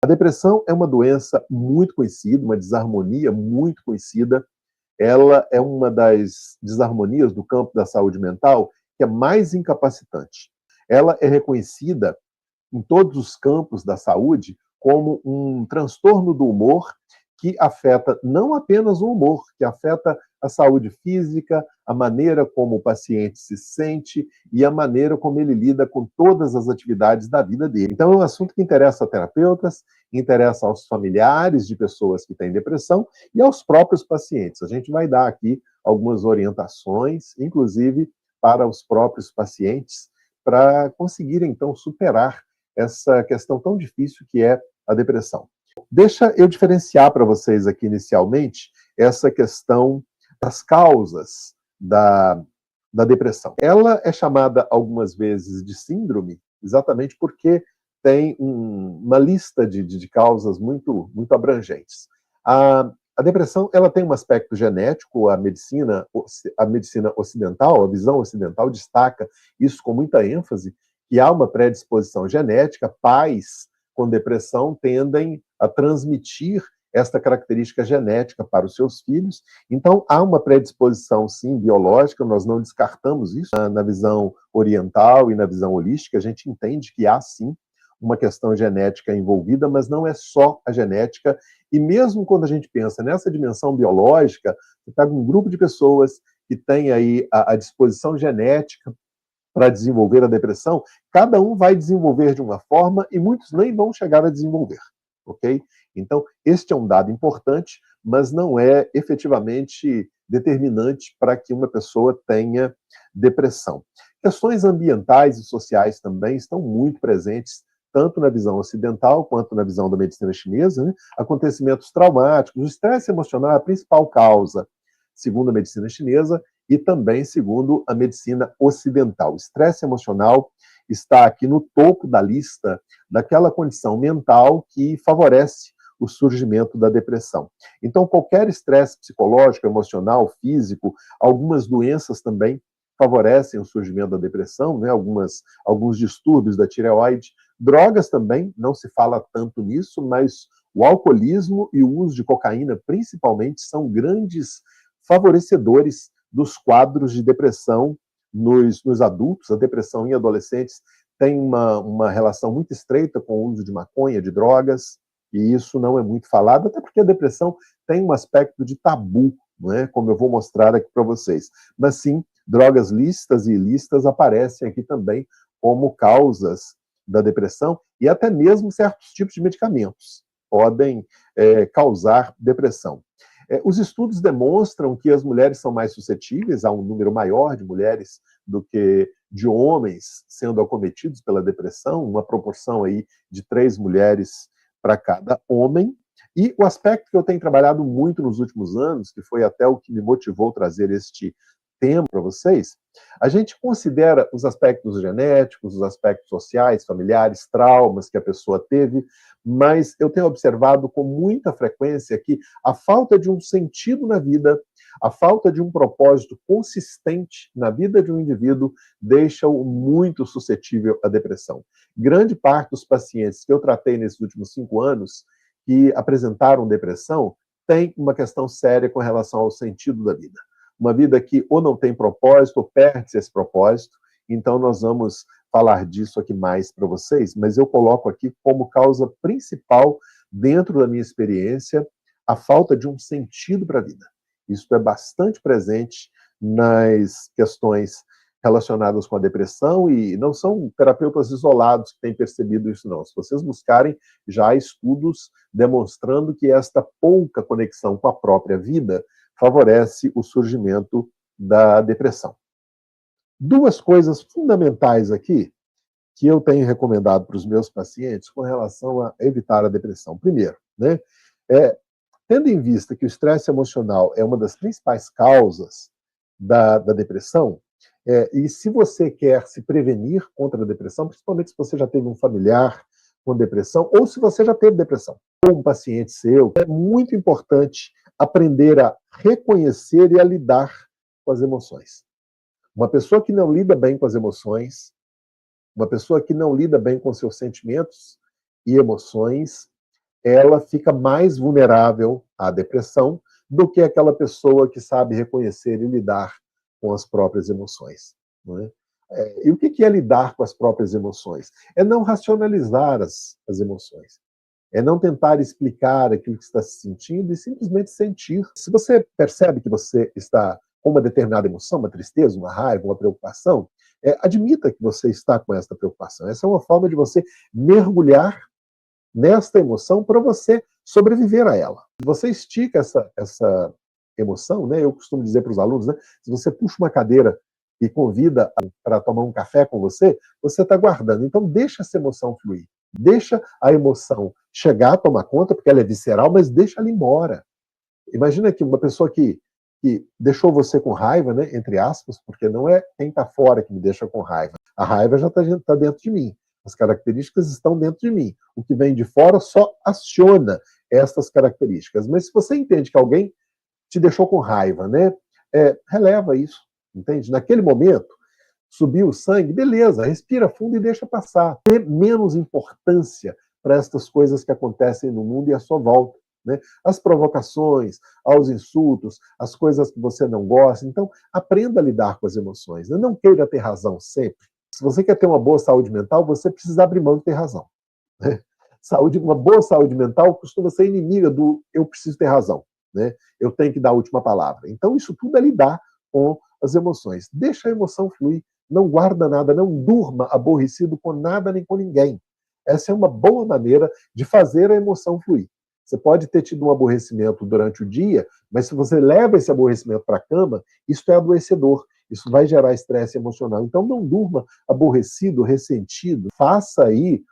A depressão é uma doença muito conhecida, uma desarmonia muito conhecida. Ela é uma das desarmonias do campo da saúde mental que é mais incapacitante. Ela é reconhecida em todos os campos da saúde como um transtorno do humor que afeta não apenas o humor, que afeta a saúde física, a maneira como o paciente se sente e a maneira como ele lida com todas as atividades da vida dele. Então, é um assunto que interessa a terapeutas, interessa aos familiares de pessoas que têm depressão e aos próprios pacientes. A gente vai dar aqui algumas orientações, inclusive para os próprios pacientes, para conseguirem, então, superar essa questão tão difícil que é a depressão. Deixa eu diferenciar para vocês aqui inicialmente essa questão das causas da depressão. Ela é chamada algumas vezes de síndrome, exatamente porque tem uma lista de causas muito abrangentes. A depressão ela tem um aspecto genético, a medicina ocidental, a visão ocidental destaca isso com muita ênfase, que há uma predisposição genética, pais com depressão tendem a transmitir esta característica genética para os seus filhos. Então, há uma predisposição, sim, biológica, nós não descartamos isso. Na visão oriental e na visão holística, a gente entende que há, sim, uma questão genética envolvida, mas não é só a genética. E mesmo quando a gente pensa nessa dimensão biológica, você pega um grupo de pessoas que tem aí a disposição genética para desenvolver a depressão, cada um vai desenvolver de uma forma e muitos nem vão chegar a desenvolver, ok? Então, este é um dado importante, mas não é efetivamente determinante para que uma pessoa tenha depressão. Questões ambientais e sociais também estão muito presentes, tanto na visão ocidental quanto na visão da medicina chinesa, né? Acontecimentos traumáticos, o estresse emocional é a principal causa, segundo a medicina chinesa, e também segundo a medicina ocidental. O estresse emocional está aqui no topo da lista daquela condição mental que favorece o surgimento da depressão. Então, qualquer estresse psicológico, emocional, físico, algumas doenças também favorecem o surgimento da depressão, né? Alguns distúrbios da tireoide, drogas também, não se fala tanto nisso, mas o alcoolismo e o uso de cocaína, principalmente, são grandes favorecedores dos quadros de depressão nos adultos. A depressão em adolescentes tem uma relação muito estreita com o uso de maconha, de drogas, e isso não é muito falado, até porque a depressão tem um aspecto de tabu, não é? Como eu vou mostrar aqui para vocês. Mas sim, drogas lícitas e ilícitas aparecem aqui também como causas da depressão, e até mesmo certos tipos de medicamentos podem causar depressão. Os estudos demonstram que as mulheres são mais suscetíveis, há um número maior de mulheres do que de homens sendo acometidos pela depressão, uma proporção aí de 3 mulheres para cada homem. E o aspecto que eu tenho trabalhado muito nos últimos anos, que foi até o que me motivou a trazer este tema para vocês, a gente considera os aspectos genéticos, os aspectos sociais, familiares, traumas que a pessoa teve, mas eu tenho observado com muita frequência que a falta de um sentido na vida, a falta de um propósito consistente na vida de um indivíduo deixa-o muito suscetível à depressão. Grande parte dos pacientes que eu tratei nesses últimos 5 anos que apresentaram depressão tem uma questão séria com relação ao sentido da vida. Uma vida que ou não tem propósito ou perde esse propósito. Então, nós vamos falar disso aqui mais para vocês, mas eu coloco aqui como causa principal, dentro da minha experiência, a falta de um sentido para a vida. Isso é bastante presente nas questões relacionadas com a depressão, e não são terapeutas isolados que têm percebido isso, não. Se vocês buscarem, já há estudos demonstrando que esta pouca conexão com a própria vida favorece o surgimento da depressão. 2 coisas fundamentais aqui que eu tenho recomendado para os meus pacientes com relação a evitar a depressão. Primeiro, né, tendo em vista que o estresse emocional é uma das principais causas da depressão, e se você quer se prevenir contra a depressão, principalmente se você já teve um familiar com depressão, ou se você já teve depressão, ou um paciente seu, é muito importante aprender a reconhecer e a lidar com as emoções. Uma pessoa que não lida bem com as emoções, uma pessoa que não lida bem com seus sentimentos e emoções, ela fica mais vulnerável à depressão do que aquela pessoa que sabe reconhecer e lidar com as próprias emoções. Não é? E o que é lidar com as próprias emoções? É não racionalizar as emoções. É não tentar explicar aquilo que está se sentindo e simplesmente sentir. Se você percebe que você está com uma determinada emoção, uma tristeza, uma raiva, uma preocupação, admita que você está com essa preocupação. Essa é uma forma de você mergulhar nesta emoção para você sobreviver a ela. Se você estica essa emoção, né, eu costumo dizer para os alunos, né, se você puxa uma cadeira e convida para tomar um café com você, você está guardando. Então, deixa essa emoção fluir. Deixa a emoção chegar, tomar conta, porque ela é visceral, mas deixa ela embora. Imagina que uma pessoa que deixou você com raiva, né, entre aspas, porque não é quem está fora que me deixa com raiva. A raiva já está dentro de mim. As características estão dentro de mim. O que vem de fora só aciona estas características. Mas se você entende que alguém te deixou com raiva, né, releva isso, entende? Naquele momento, subiu o sangue, beleza, respira fundo e deixa passar. Dê menos importância para estas coisas que acontecem no mundo e à sua volta. Né? As provocações, aos insultos, as coisas que você não gosta. Então, aprenda a lidar com as emoções. Né? Não queira ter razão sempre. Se você quer ter uma boa saúde mental, você precisa abrir mão de ter razão. Né? Uma boa saúde mental costuma ser inimiga do eu preciso ter razão. Né? Eu tenho que dar a última palavra. Então, isso tudo é lidar com as emoções. Deixa a emoção fluir. Não guarda nada, não durma aborrecido com nada nem com ninguém. Essa é uma boa maneira de fazer a emoção fluir. Você pode ter tido um aborrecimento durante o dia, mas se você leva esse aborrecimento para a cama, isso é adoecedor. Isso vai gerar estresse emocional. Então não durma aborrecido, ressentido. Faça aí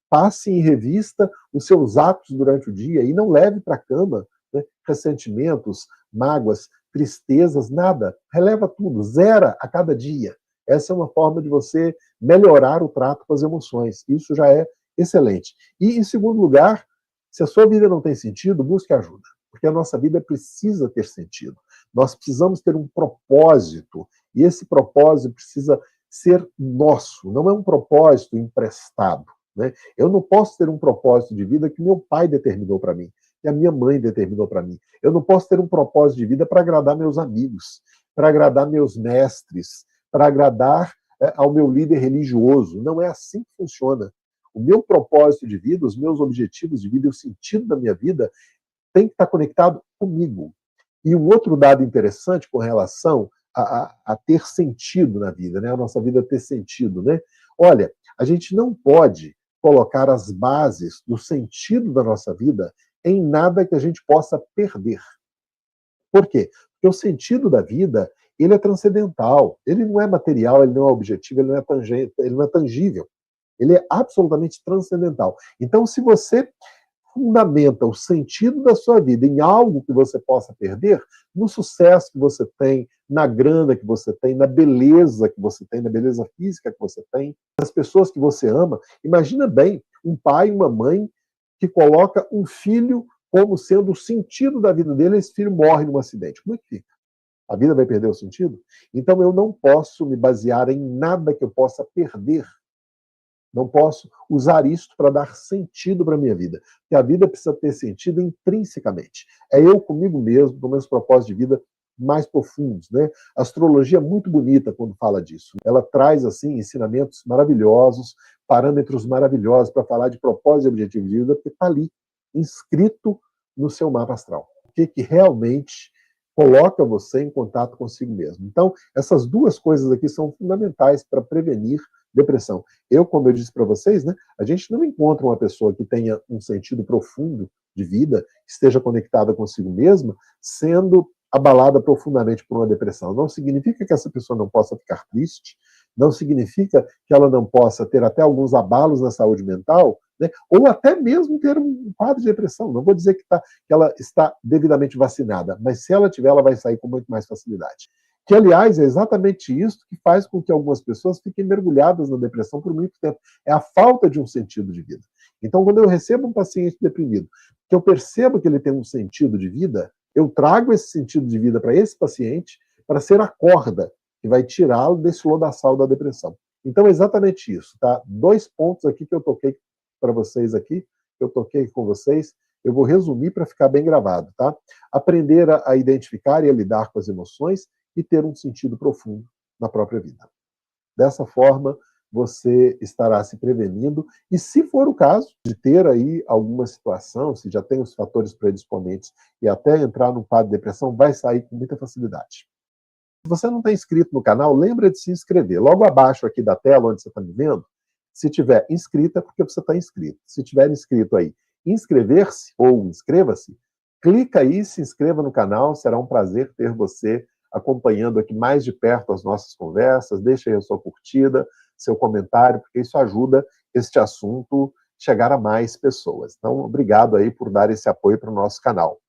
passe em revista os seus atos durante o dia e não leve para a cama, né, ressentimentos, mágoas, tristezas, nada. Releva tudo, zera a cada dia. Essa é uma forma de você melhorar o trato com as emoções. Isso já é excelente. E, em segundo lugar, se a sua vida não tem sentido, busque ajuda. Porque a nossa vida precisa ter sentido. Nós precisamos ter um propósito. E esse propósito precisa ser nosso. Não é um propósito emprestado. Né? Eu não posso ter um propósito de vida que meu pai determinou para mim, que a minha mãe determinou para mim. Eu não posso ter um propósito de vida para agradar meus amigos, para agradar meus mestres, para agradar ao meu líder religioso. Não é assim que funciona. O meu propósito de vida, os meus objetivos de vida e o sentido da minha vida tem que estar conectado comigo. E um outro dado interessante com relação a ter sentido na vida, né? A nossa vida ter sentido, né? Olha, a gente não pode colocar as bases do sentido da nossa vida em nada que a gente possa perder. Por quê? Porque o sentido da vida, ele é transcendental, ele não é material, ele não é objetivo, ele não é tangível. Ele é absolutamente transcendental. Então, se você fundamenta o sentido da sua vida em algo que você possa perder, no sucesso que você tem, na grana que você tem, na beleza que você tem, na beleza física que você tem, nas pessoas que você ama. Imagina bem um pai e uma mãe que coloca um filho como sendo o sentido da vida dele, e esse filho morre num acidente. Como é que fica? A vida vai perder o sentido? Então eu não posso me basear em nada que eu possa perder. Não posso usar isso para dar sentido para a minha vida. Porque a vida precisa ter sentido intrinsecamente. É eu comigo mesmo, com meus propósitos de vida mais profundos. Né? A astrologia é muito bonita quando fala disso. Ela traz assim ensinamentos maravilhosos, parâmetros maravilhosos para falar de propósito e objetivo de vida, porque está ali, inscrito no seu mapa astral. O que realmente coloca você em contato consigo mesmo. Então, essas duas coisas aqui são fundamentais para prevenir depressão. Como eu disse para vocês, né, a gente não encontra uma pessoa que tenha um sentido profundo de vida, esteja conectada consigo mesma, sendo abalada profundamente por uma depressão. Não significa que essa pessoa não possa ficar triste, não significa que ela não possa ter até alguns abalos na saúde mental, né, ou até mesmo ter um quadro de depressão. Não vou dizer que ela está devidamente vacinada, mas se ela tiver, ela vai sair com muito mais facilidade. Que, aliás, é exatamente isso que faz com que algumas pessoas fiquem mergulhadas na depressão por muito tempo. É a falta de um sentido de vida. Então, quando eu recebo um paciente deprimido, que eu percebo que ele tem um sentido de vida, eu trago esse sentido de vida para esse paciente para ser a corda que vai tirá-lo desse lodaçal da depressão. Então, é exatamente isso. Tá? 2 pontos aqui que eu toquei para vocês aqui, que eu toquei com vocês, eu vou resumir para ficar bem gravado, tá? Aprender a identificar e a lidar com as emoções e ter um sentido profundo na própria vida. Dessa forma, você estará se prevenindo e, se for o caso de ter aí alguma situação, se já tem os fatores predisponentes e até entrar num quadro de depressão, vai sair com muita facilidade. Se você não está inscrito no canal, lembra de se inscrever. Logo abaixo aqui da tela, onde você está me vendo, se tiver inscrito, é porque você está inscrito. Se tiver inscrito aí, inscrever-se ou inscreva-se, clica aí, se inscreva no canal, será um prazer ter você acompanhando aqui mais de perto as nossas conversas, deixe aí a sua curtida, seu comentário, porque isso ajuda este assunto chegar a mais pessoas. Então, obrigado aí por dar esse apoio para o nosso canal.